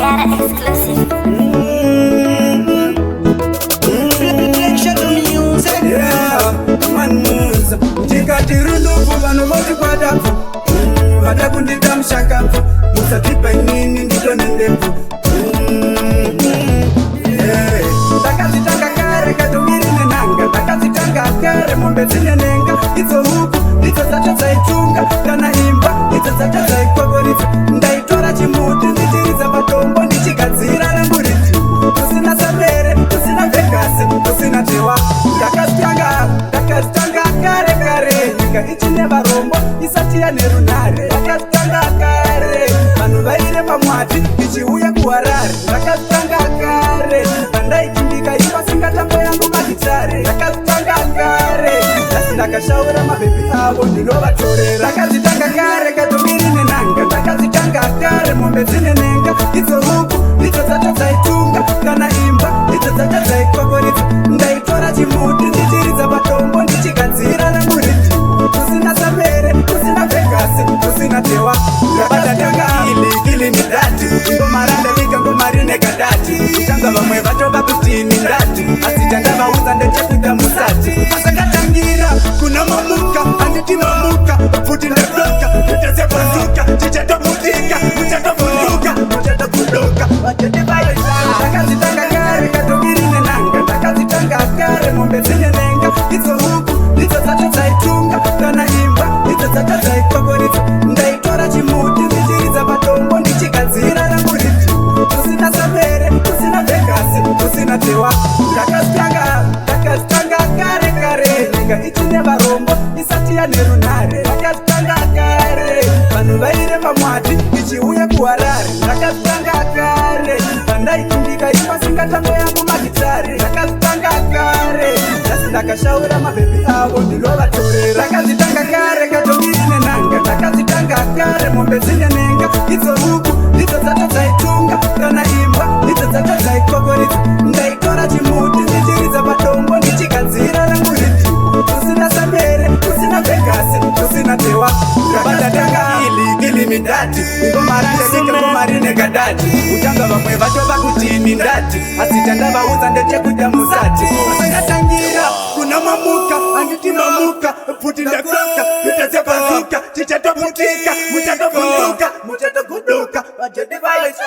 Data exclusive. Tikatiruduku vano voti kwadapo vada kundita mushakapo musatipa inini nditone ndepo ndakazitanga kare katomiri nenhanga ndakazitanga kare mombe dzine nenga idzo huku ndidzo dzacho dzaitunga kana imba idzo dzacho dzaikokoridza ndaitora chimuti ndichiridza patombo ndichigadzira ramburiti kusina sabere kusina vhegasi kusina tewa ndakazitanga kare kare nyika ichine varombo isati yane runhare ndakazitanga kare vanhu vaire pamwati ichiuya kuharare ndakazitanga kare vandaichimbika ipa singatambo yangu magitare ndakazitanga kare asi ndakashaura mabhebi avo ndinovatorera ndakazitanga kare katomiri nenhanga ndakazitanga kare mombe dzine nenga idzo huku ndidzo dzacho dzaitunga kana imba idzo dzacho dzaikokoridza ndaitora chimuti ndichiridza patombo ndichigadzira ramuriti kusina sabere kusina vhegasi kusina tewa ndabatatanga ili midati ngomaranda vika ngomari negadati kutanga vamwe vatova kutini ndati asi chandavaudza ndechekuita musati asakatangira kuna mamuka anditi mamuka futi ndebloka ndetezebvazuka tichatobutika muchatovhunduka muchatokudoka ndakazitanga kare katomiri nenhanga ndakazitanga kare mombe dzine nenga idzo huku ndidzo dzacho dzaitunga kana imba idzo dzacho dzaikokoridza ndaitora chimuti ndichiridza patombo ndichigadzira ramburiti kusina sabere kusina vhegasi kusina tewa ndakazitanga kare kare nyika ichine varombo isati yane runhare ndakazitanga kare vanhu vaire pamwati ichiuya kuharare ndakazitanga kare vandaichimbika ipa singatambo yangu magitare ndakazitanga kare asi ndakashaura mabhebi avo ndinovatorera ndakazitanga kare katomiri nenhanga ndakazitanga kare mombe dzine nenga idzo huku ndidzo dzacho dzaitunga kana imba idzo dzacho dzaikokoridza ndaitora chimuti ndichiridza patombo ndichigadzira ramburiti kusina sabere kusina vhegasi kusina tewa ndabatatanga ili midati ngomarandevike negadati kutanga vamwe vatova kutini ndati asi chandavaudza ndechekuita musati asakatangira kuna mamuka anditi mamuka futi ndebloka nditedzepazuka tichatobutika muchatovhunduka muchatoguduka vajedi vaisa